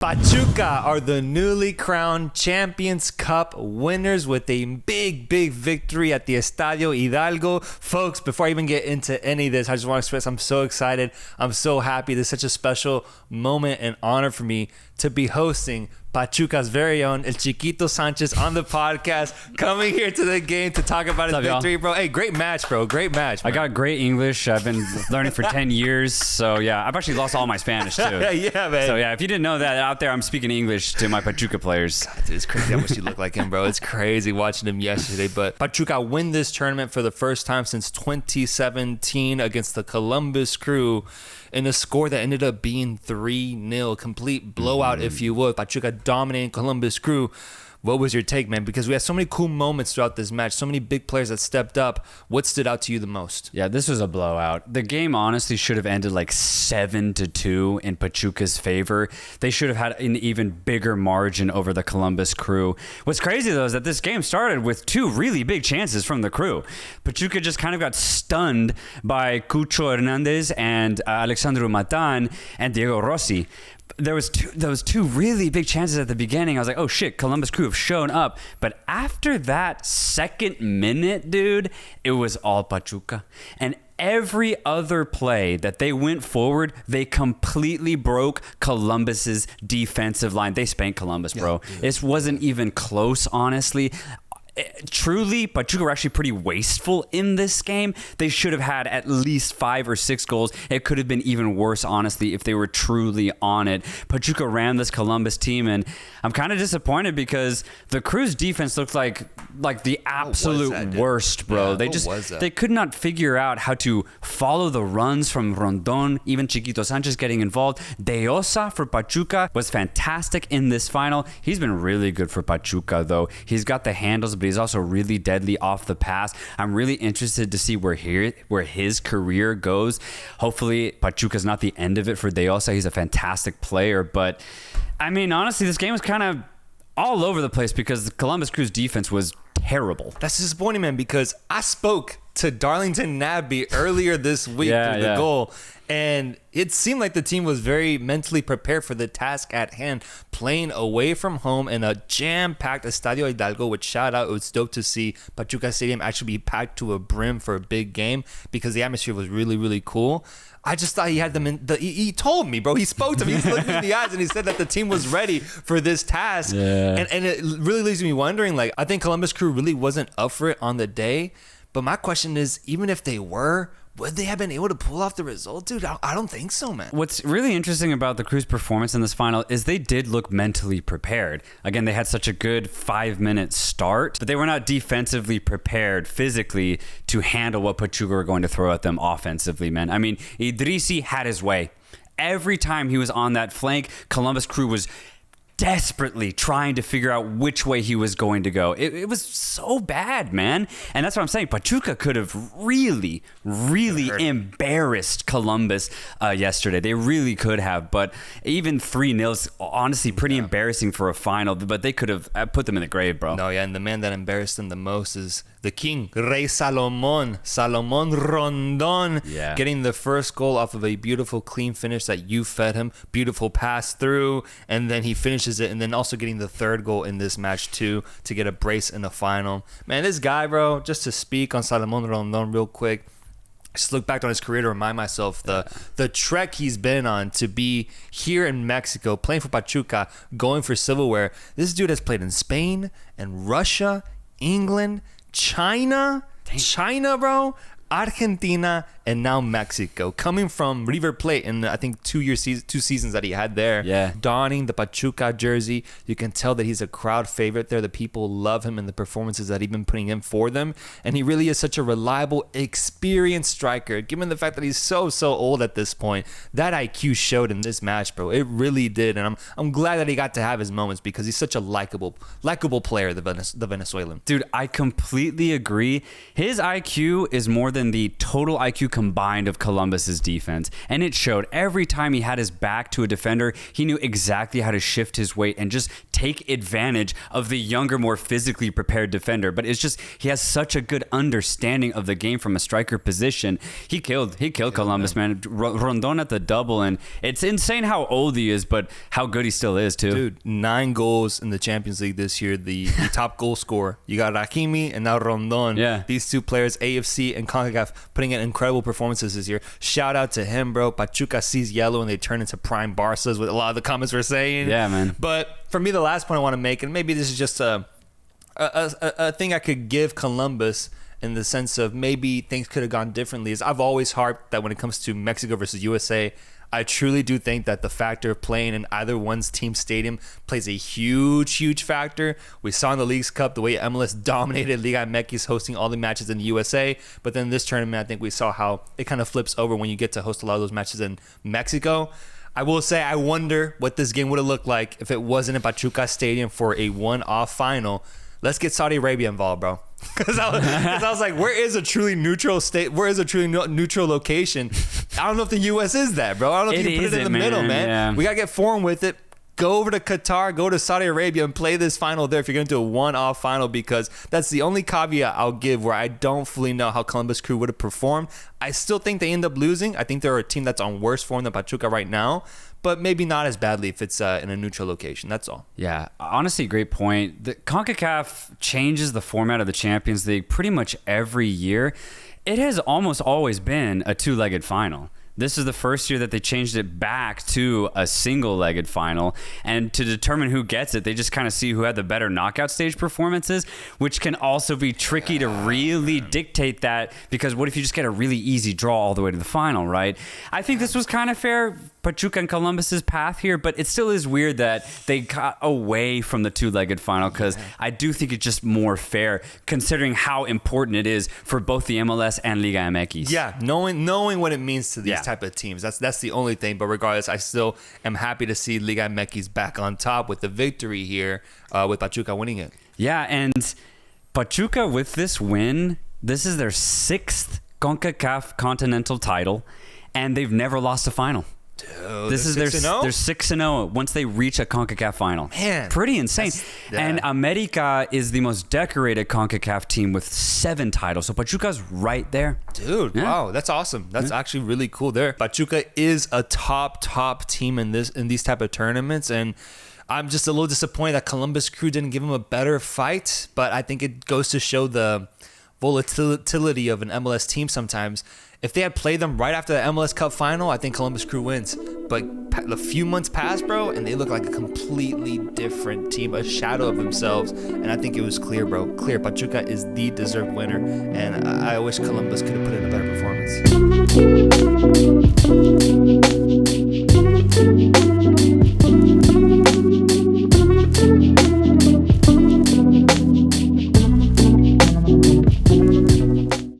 Pachuca are the newly crowned Champions Cup winners with a big victory at the Estadio Hidalgo. Folks, before I even get into any of this, I just want to express I'm so excited. I'm so happy. This is such a special moment and honor for me to be hosting Pachuca's very own El Chiquito Sanchez on the podcast, coming here to the game to talk about his victory, bro. Hey, great match, bro. Great match, man. I got great English. I've been learning for 10 years. So, yeah, I've actually lost all my Spanish, too. Yeah, man. So, yeah, if you didn't know that, out there, I'm speaking English to my Pachuca players. God, dude, it's crazy how much you look like him, bro. It's crazy watching him yesterday. But Pachuca win this tournament for the first time since 2017 against the Colombus Crew in a score that ended up being 3-0. Complete blowout, if you would. Pachuca dominating Colombus Crew. What was your take, man? Because we had so many cool moments throughout this match, so many big players that stepped up. What stood out to you the most? Yeah, this was a blowout. The game honestly should have ended like 7-2 in Pachuca's favor. They should have had an even bigger margin over the Colombus Crew. What's crazy, though, is that this game started with two really big chances from the Crew. Pachuca just kind of got stunned by Cucho Hernandez and Alexandru Matan and Diego Rossi. There was two really big chances at the beginning. I was like, oh shit, Colombus Crew have shown up. But after that second minute, dude, it was all Pachuca. And every other play that they went forward, they completely broke Columbus's defensive line. They spanked Columbus, bro. Yeah, this wasn't even close, honestly. Truly, Pachuca were actually pretty wasteful in this game. They should have had at least 5 or 6 goals. It could have been even worse, honestly, if they were truly on it. Pachuca ran this Columbus team, and I'm kind of disappointed because the Crew's defense looked like the absolute worst, bro. Yeah, they could not figure out how to follow the runs from Rondon, even Chiquito Sanchez getting involved. De Osa for Pachuca was fantastic in this final. He's been really good for Pachuca, though. He's got the handles, but he's also really deadly off the pass. I'm really interested to see where his career goes. Hopefully, Pachuca's not the end of it for De Osa. He's a fantastic player, but I mean, honestly, this game was kind of all over the place because the Columbus Crew's defense was terrible. That's disappointing, man, because I spoke to Darlington Nabby earlier this week through the goal, and it seemed like the team was very mentally prepared for the task at hand, playing away from home in a jam-packed Estadio Hidalgo, which shout out, it was dope to see Pachuca Stadium actually be packed to a brim for a big game because the atmosphere was really, really cool. I just thought he had them in he told me, bro. He spoke to me. He looked me in the eyes and he said that the team was ready for this task. Yeah. And it really leaves me wondering, like, I think Columbus Crew really wasn't up for it on the day. But my question is, even if they were, would they have been able to pull off the result, dude? I don't think so, man. What's really interesting about the Crew's performance in this final is they did look mentally prepared. Again, they had such a good 5-minute start, but they were not defensively prepared physically to handle what Pachuca were going to throw at them offensively, man. I mean, Idrissi had his way. Every time he was on that flank, Columbus Crew was desperately trying to figure out which way he was going to go. It was so bad, man. And that's what I'm saying. Pachuca could have really embarrassed Columbus yesterday. They really could have. But even 3-0 is honestly pretty embarrassing for a final. But they could have put them in the grave, bro. No, yeah. And the man that embarrassed them the most is the king, Rey Salomon Rondon, getting the first goal off of a beautiful clean finish that you fed him. Beautiful pass through, and then he finishes it, and then also getting the third goal in this match too to get a brace in the final. Man, this guy, bro, just to speak on Salomon Rondon real quick, just look back on his career to remind myself the trek he's been on to be here in Mexico, playing for Pachuca, going for silverware. This dude has played in Spain and Russia, England, China, bro, Argentina, and now Mexico. Coming from River Plate in, I think, 2 seasons that he had there. Yeah. Donning the Pachuca jersey. You can tell that he's a crowd favorite there. The people love him and the performances that he's been putting in for them. And he really is such a reliable, experienced striker. Given the fact that he's so old at this point, that IQ showed in this match, bro. It really did. And I'm glad that he got to have his moments because he's such a likable player, the Venezuelan. Dude, I completely agree. His IQ is more than than the total IQ combined of Columbus's defense. And it showed. Every time he had his back to a defender, he knew exactly how to shift his weight and just take advantage of the younger, more physically prepared defender. But it's just, he has such a good understanding of the game from a striker position. He killed Columbus, man. Rondon at the double, and it's insane how old he is, but how good he still is, too. Dude, 9 goals in the Champions League this year. The top goal scorer. You got Hakimi and now Rondon. Yeah. These two players, AFC and CONCACAF, putting in incredible performances this year. Shout out to him, bro. Pachuca sees yellow and they turn into prime Barças with a lot of the comments we're saying. Yeah, man. But for me, the last point I want to make, and maybe this is just a thing I could give Columbus in the sense of maybe things could have gone differently, is I've always harped that when it comes to Mexico versus USA, I truly do think that the factor of playing in either one's team stadium plays a huge factor. We saw in the Leagues Cup the way MLS dominated Liga MX hosting all the matches in the USA. But then this tournament, I think we saw how it kind of flips over when you get to host a lot of those matches in Mexico. I will say I wonder what this game would have looked like if it wasn't in Pachuca Stadium for a one-off final. Let's get Saudi Arabia involved, bro. Because I was like, where is a truly neutral state? Where is a truly neutral location? I don't know if the U.S. is that, bro. I don't know if you can put it in the middle, man. Yeah. We got to get foreign with it. Go over to Qatar, go to Saudi Arabia, and play this final there if you're going to do a one-off final, because that's the only caveat I'll give where I don't fully know how Columbus Crew would have performed. I still think they end up losing. I think they're a team that's on worse form than Pachuca right now, but maybe not as badly if it's in a neutral location. That's all. Yeah, honestly, great point. The CONCACAF changes the format of the Champions League pretty much every year. It has almost always been a two-legged final. This is the first year that they changed it back to a single-legged final. And to determine who gets it, they just kind of see who had the better knockout stage performances, which can also be tricky to really dictate that, because what if you just get a really easy draw all the way to the final, right? I think this was kind of fair, Pachuca and Columbus's path here, but it still is weird that they got away from the two-legged final, because I do think it's just more fair considering how important it is for both the MLS and Liga MX. Yeah, knowing what it means to these type of teams. That's the only thing. But regardless, I still am happy to see Liga MX back on top with the victory here, with Pachuca winning it. Yeah, and Pachuca with this win, this is their 6th CONCACAF Continental title, and they've never lost a final. Dude, this is their 6-0 once they reach a CONCACAF final. Man, pretty insane. And America is the most decorated CONCACAF team with 7 titles. So Pachuca's right there. Dude, wow, that's awesome. That's actually really cool there. Pachuca is a top team in these type of tournaments, and I'm just a little disappointed that Columbus Crew didn't give them a better fight, but I think it goes to show the volatility of an MLS team sometimes. If they had played them right after the MLS Cup final, I think Columbus Crew wins. But a few months passed, bro, and they look like a completely different team, a shadow of themselves. And I think it was clear, bro. Clear. Pachuca is the deserved winner. And I wish Columbus could have put in a better performance.